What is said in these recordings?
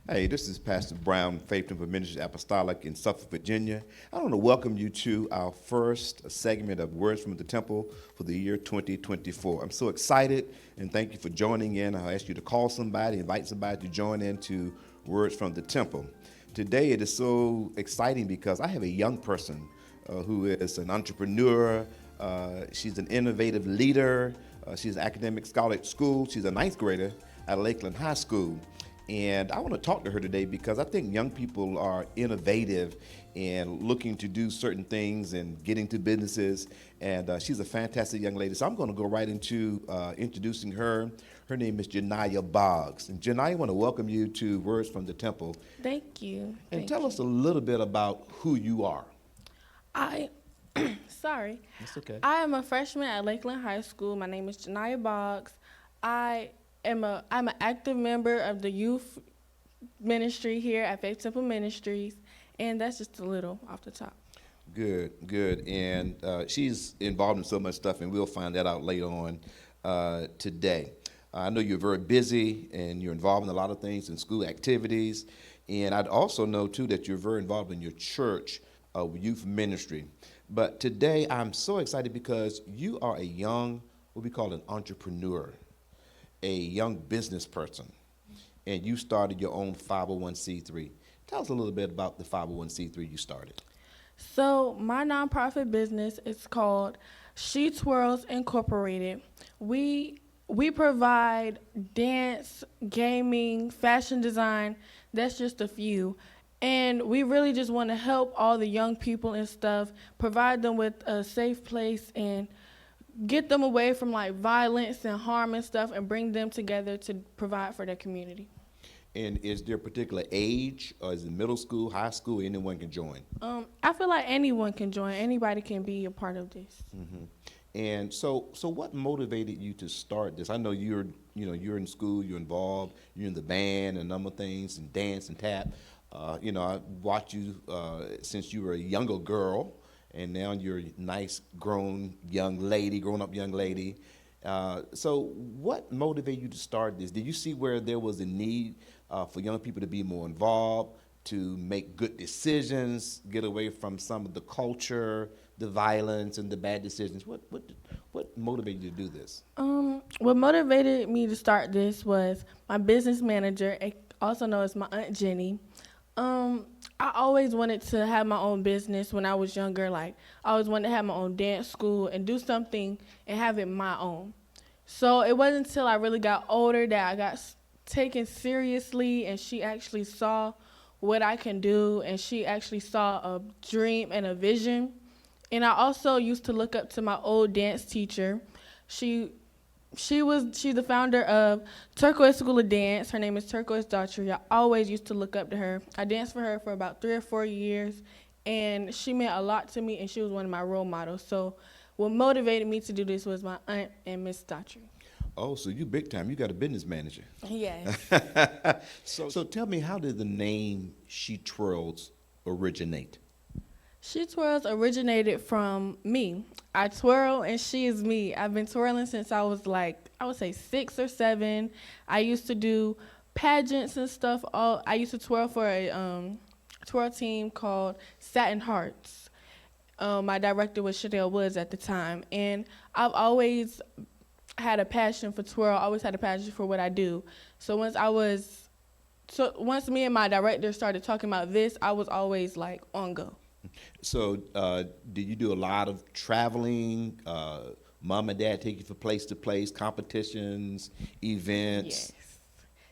Hey, this is Pastor Brown, Faith Temple Ministry Apostolic in Suffolk, Virginia. I want to welcome you to our first segment of Words from the Temple for the year 2024. I'm so excited, and thank you for joining in. I'll ask you to call somebody, invite somebody to join in to Words from the Temple. Today it is so exciting because I have a young person who is an entrepreneur. She's an innovative leader. She's an academic scholar at school. She's a ninth grader at Lakeland High School. And I want to talk to her today because I think young people are innovative and looking to do certain things and getting to businesses. And she's a fantastic young lady. So I'm going to go right into introducing her. Her name is Janiyah Boggs. And Janiyah, I want to welcome you to Words from the Temple. Thank you. And tell us a little bit about who you are. I, sorry. That's okay. I am a freshman at Lakeland High School. My name is Janiyah Boggs. I'm an active member of the youth ministry here at Faith Temple Ministries, and that's just a little off the top. Good, good. And she's involved in so much stuff, and we'll find that out later on today. I know you're very busy, and you're involved in a lot of things in school activities, and I'd also know, too, that you're very involved in your church youth ministry. But today, I'm so excited because you are a young, what we call an entrepreneur, a young business person, and you started your own 501c3. Tell us a little bit about the 501c3 you started. So my nonprofit business is called She Twirls Incorporated. We provide dance, gaming, fashion design. That's just a few. And we really just want to help all the young people and stuff, provide them with a safe place and get them away from like violence and harm and stuff and bring them together to provide for their community. And is there a particular age, or is it middle school, high school, anyone can join? I feel like anyone can join. Anybody can be a part of this. Mm-hmm. And so what motivated you to start this? I know you're in school, you're involved, you're in the band, and a number of things, and dance and tap. I watched you since you were a younger girl, and now you're a nice grown up young lady. So what motivated you to start this? Did you see where there was a need for young people to be more involved, to make good decisions, get away from some of the culture, the violence, and the bad decisions? What motivated you to do this? What motivated me to start this was my business manager, also known as my Aunt Jenny. I always wanted to have my own business when I was younger. Like, I always wanted to have my own dance school and do something and have it my own. So it wasn't until I really got older that I got taken seriously, and she actually saw what I can do, and she actually saw a dream and a vision. And I also used to look up to my old dance teacher. She's the founder of Turquoise School of Dance. Her name is Turquoise Daughtry. I always used to look up to her. I danced for her for about 3 or 4 years, and she meant a lot to me, and she was one of my role models. So what motivated me to do this was my aunt and Miss Daughtry. Oh, so you big time. You got a business manager. Yes. So tell me, how did the name She Twirls originate? She Twirls originated from me. I twirl and she is me. I've been twirling since I was I would say 6 or 7. I used to do pageants and stuff. I used to twirl for a twirl team called Satin Hearts. My director was Chanel Woods at the time. And I've always had a passion for twirl, always had a passion for what I do. So once me and my director started talking about this, I was always on go. So did you do a lot of traveling? Mom and dad take you from place to place, competitions, events?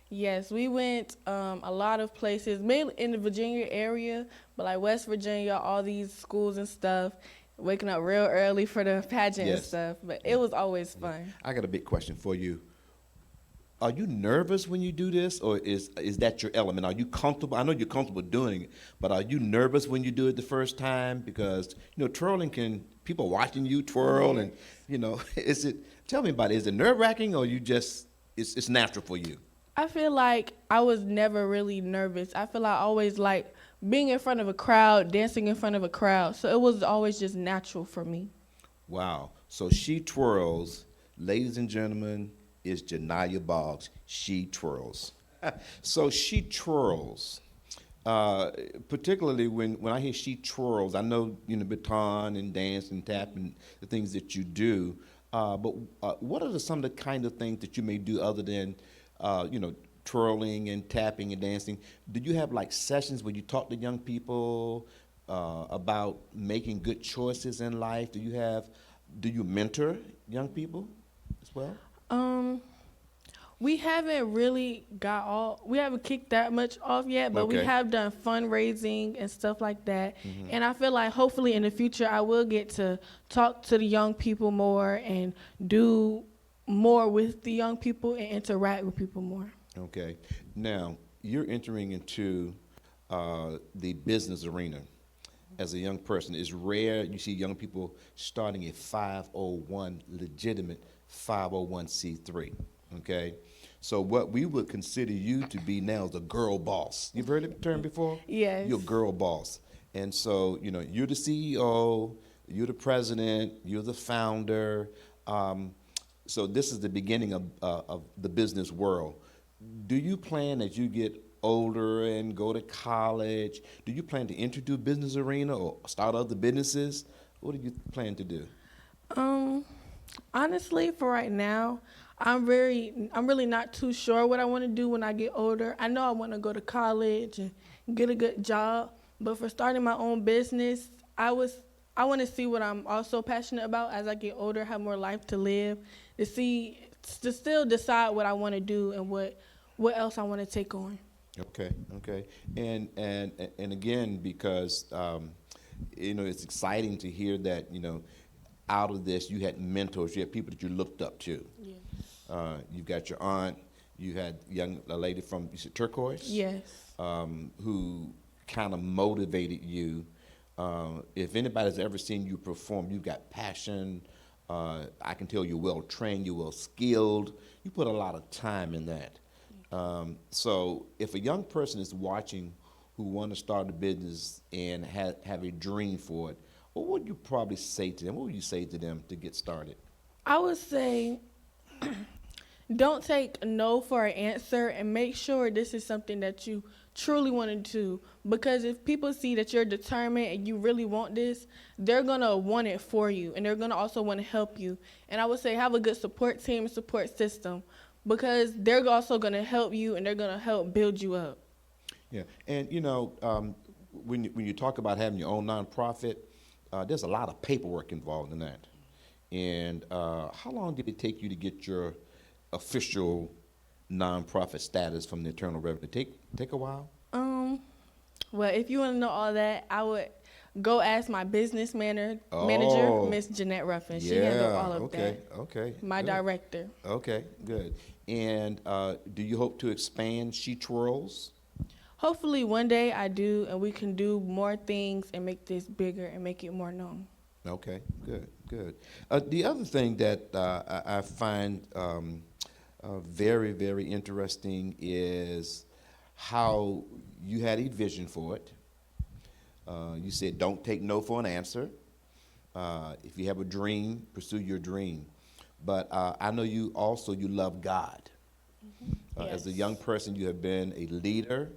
Yes, we went a lot of places, mainly in the Virginia area, but West Virginia, all these schools and stuff, waking up real early for the pageant and stuff. But it was always fun. I got a big question for you. Are you nervous when you do this, or is that your element? Are you comfortable? I know you're comfortable doing it, but are you nervous when you do it the first time? Because twirling people watching you twirl, and tell me about it. Is it nerve-wracking, or it's natural for you? I feel like I was never really nervous. I feel I always being in front of a crowd, dancing in front of a crowd. So it was always just natural for me. Wow. So She Twirls, ladies and gentlemen, is Janiyah Boggs. She Twirls. So she twirls. Particularly when I hear she twirls, I know baton and dance and tap and the things that you do. But what are some of the kind of things that you may do other than twirling and tapping and dancing? Do you have like sessions where you talk to young people about making good choices in life? Do you mentor young people as well? Um, we haven't really we haven't kicked that much off yet, but we Okay. have done fundraising and stuff like that. Mm-hmm. And I feel like hopefully in the future I will get to talk to the young people more and do more with the young people and interact with people more. Okay. Now, you're entering into the business arena as a young person. It's rare you see young people starting a 501, legitimate 501c3. Okay? So, what we would consider you to be now is a girl boss. You've heard the term before? Yes. You're a girl boss. And so, you're the CEO, you're the president, you're the founder. So, this is the beginning of the business world. Do you plan as you get older and go to college, do you plan to enter the business arena or start other businesses? What do you plan to do? Um, Honestly, for right now, I'm really not too sure what I want to do when I get older. I know I want to go to college and get a good job, but for starting my own business, I want to see what I'm also passionate about as I get older, have more life to live, to still decide what I want to do and what else I want to take on. Okay, okay. And again, because it's exciting to hear that, out of this you had mentors, you had people that you looked up to. Yeah. You've got your aunt, you had a lady from, you said Turquoise? Yes. Who kind of motivated you. If anybody's ever seen you perform, you've got passion. I can tell you're well trained, you're well skilled. You put a lot of time in that. So if a young person is watching who want to start a business and have a dream for it, what would you probably say to them? What would you say to them to get started? I would say don't take no for an answer and make sure this is something that you truly want to do. Because if people see that you're determined and you really want this, they're going to want it for you. And they're going to also want to help you. And I would say have a good support team and support system. Because they're also going to help you and they're going to help build you up. Yeah, and when you talk about having your own nonprofit, there's a lot of paperwork involved in that. And how long did it take you to get your official nonprofit status from the Internal Revenue? Take a while? Well, if you want to know all that, I would go ask my business manager, Oh. Miss Jeanette Ruffin. She Yeah, handled all of okay, that. okay. My good. director. Okay, good. And do you hope to expand She Twirls? Hopefully one day I do, and we can do more things and make this bigger and make it more known. Okay, good, good. The other thing that I find very, very interesting is how you had a vision for it. You said, don't take no for an answer. If you have a dream, pursue your dream. But I know you love God. As a Yes. young person, you have been a leader.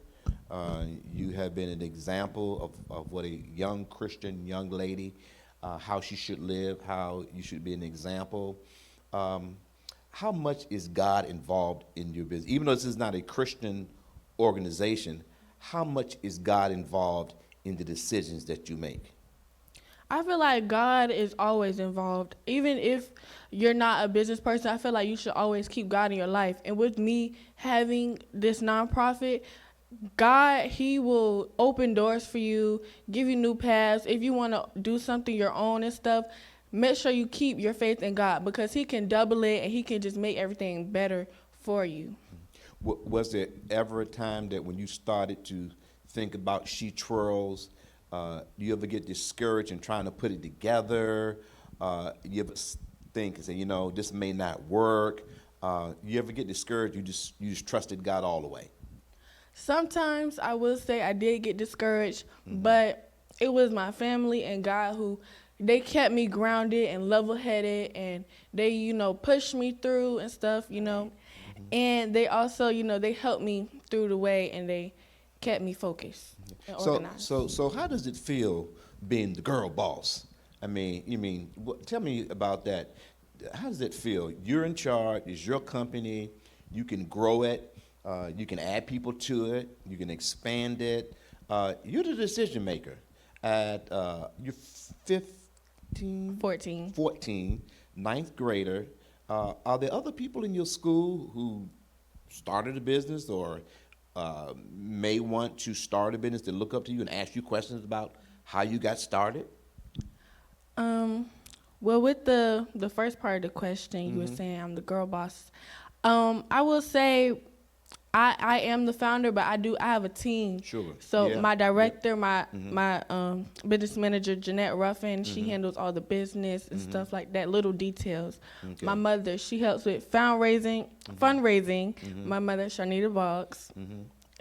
You have been an example of what a young Christian young lady, how she should live, how you should be an example. How much is God involved in your business? Even though this is not a Christian organization, how much is God involved in the decisions that you make? I feel like God is always involved. Even if you're not a business person, I feel like you should always keep God in your life. And with me having this nonprofit, God, He will open doors for you, give you new paths. If you want to do something your own and stuff, make sure you keep your faith in God because He can double it and He can just make everything better for you. Was there ever a time that when you started to think about She Twirls, do you ever get discouraged in trying to put it together? You ever think and say, this may not work? You ever get discouraged? You just trusted God all the way? Sometimes I will say I did get discouraged, but it was my family and God who they kept me grounded and level-headed, and they, pushed me through and stuff, And they also, they helped me through the way, and they kept me focused and organized. So how does it feel being the girl boss? I mean, tell me about that. How does it feel? You're in charge. It's your company. You can grow it. You can add people to it. You can expand it. You're the decision maker. At you're 15, 14. ninth grader. Are there other people in your school who started a business or may want to start a business to look up to you and ask you questions about how you got started? Well, with the first part of the question, you were saying I'm the girl boss. I will say I am the founder, but I have a team. Sure. So Yeah. my director, my business manager, Jeanette Ruffin, she handles all the business and stuff like that, little details. Okay. My mother, she helps with fundraising. My mother, Sharnita Boggs,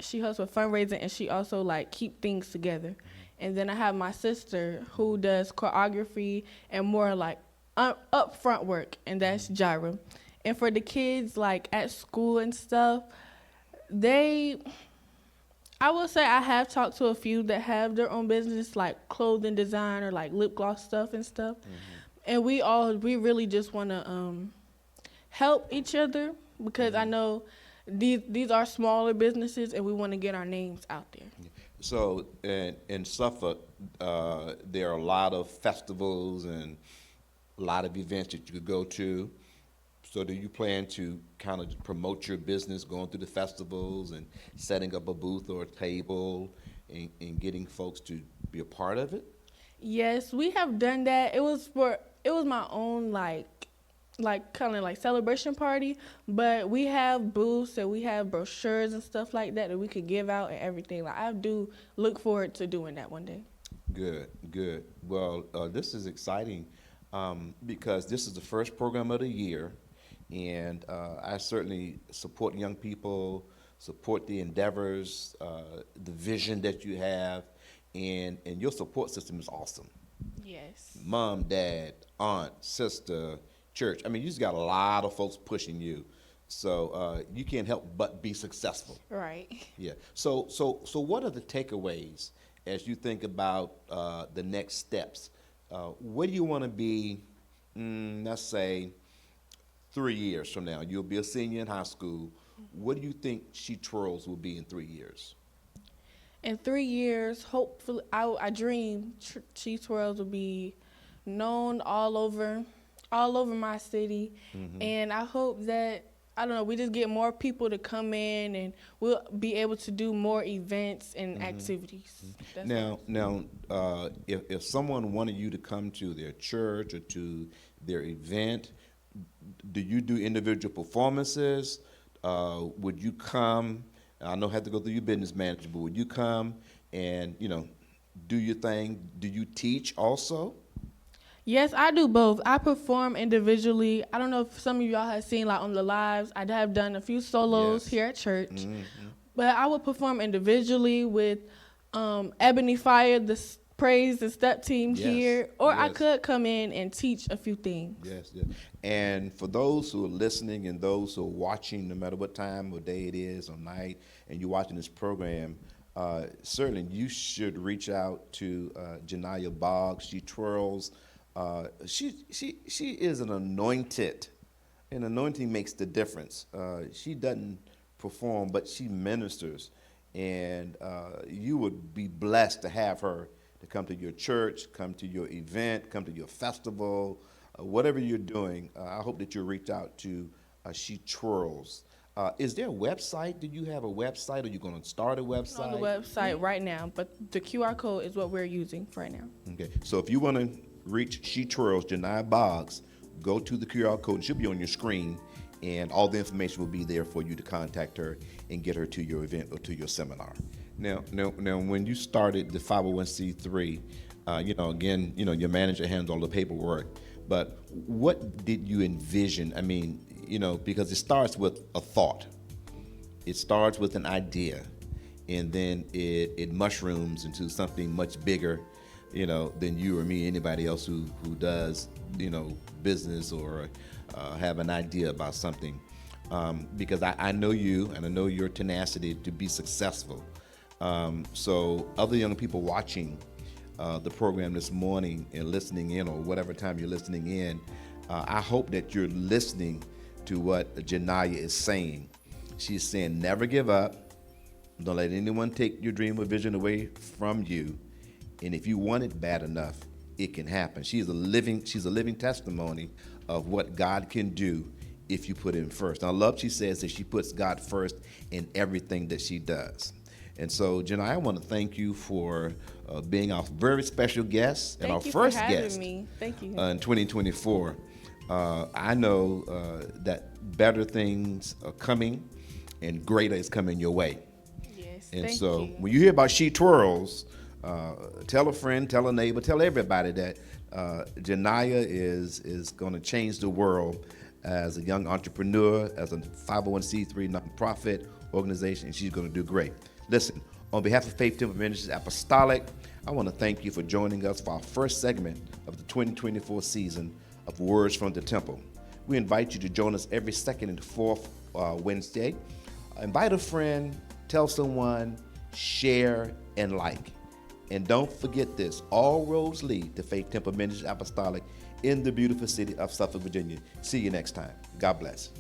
she helps with fundraising, and she also keep things together. And then I have my sister who does choreography and more upfront work, and that's Jira. And for the kids at school and stuff, I will say I have talked to a few that have their own business, like clothing design or lip gloss stuff and stuff. And we really just want to help each other, because I know these are smaller businesses and we want to get our names out there. So in Suffolk, there are a lot of festivals and a lot of events that you could go to. So do you plan to kind of promote your business going through the festivals and setting up a booth or a table and getting folks to be a part of it? Yes, we have done that. It was my own kind of celebration party, but we have booths and we have brochures and stuff like that we could give out and everything. I do look forward to doing that one day. Good. Well, this is exciting because this is the first program of the year, and I certainly support young people, support the endeavors, the vision that you have, and your support system is awesome. Yes. Mom, dad, aunt, sister, church. I mean, you just got a lot of folks pushing you, so you can't help but be successful. Right. Yeah. So what are the takeaways as you think about the next steps? Where do you want to be? Let's say 3 years from now. You'll be a senior in high school. What do you think She Twirls will be in 3 years? In 3 years, hopefully, I dream She Twirls will be known all over my city, and I hope that, we just get more people to come in, and we'll be able to do more events and activities. Now, if someone wanted you to come to their church or to their event, do you do individual performances? Would you come? I know I have to go through your business manager, but would you come and do your thing? Do you teach also? Yes, I do both. I perform individually. I don't know if some of y'all have seen on the lives. I have done a few solos here at church, but I would perform individually with Ebony Fire, the praise and step team here, or I could come in and teach a few things. Yes. And for those who are listening and those who are watching, no matter what time or day it is or night, and you're watching this program, certainly you should reach out to Janiyah Boggs. She twirls. She is an anointed, and anointing makes the difference. She doesn't perform, but she ministers, and you would be blessed to have her to come to your church, come to your event, come to your festival, whatever you're doing. I hope that you'll reach out to She Twirls. Is there a website? Do you have a website? Are you going to start a website? On the website right now, but the QR code is what we're using right now. Okay, so if you want to reach She Twirls, Janiyah Boggs, go to the QR code. It should be on your screen, and all the information will be there for you to contact her and get her to your event or to your seminar. Now, when you started the 501c3, your manager handles all the paperwork, but what did you envision? I mean, because it starts with a thought. It starts with an idea, and then it mushrooms into something much bigger, than you or me, anybody else who does, business or have an idea about something. because I know you and I know your tenacity to be successful. So other young people watching the program this morning and listening in, or whatever time you're listening in, I hope that you're listening to what Janiyah is saying. She's saying, never give up. Don't let anyone take your dream or vision away from you. And if you want it bad enough, it can happen. She's a living testimony of what God can do if you put him first. And I love she says that she puts God first in everything that she does. And so, Janiyah, I want to thank you for being our very special guest and our first guest Thank you. In 2024. I know that better things are coming and greater is coming your way. Yes, And thank so you. when you hear about She Twirls, tell a friend, tell a neighbor, tell everybody that Janiyah is going to change the world as a young entrepreneur, as a 501c3 nonprofit organization, and she's going to do great. Listen, on behalf of Faith Temple Ministries Apostolic, I want to thank you for joining us for our first segment of the 2024 season of Words from the Temple. We invite you to join us every second and fourth Wednesday. Invite a friend, tell someone, share, and like. And don't forget this, all roads lead to Faith Temple Ministries Apostolic in the beautiful city of Suffolk, Virginia. See you next time. God bless.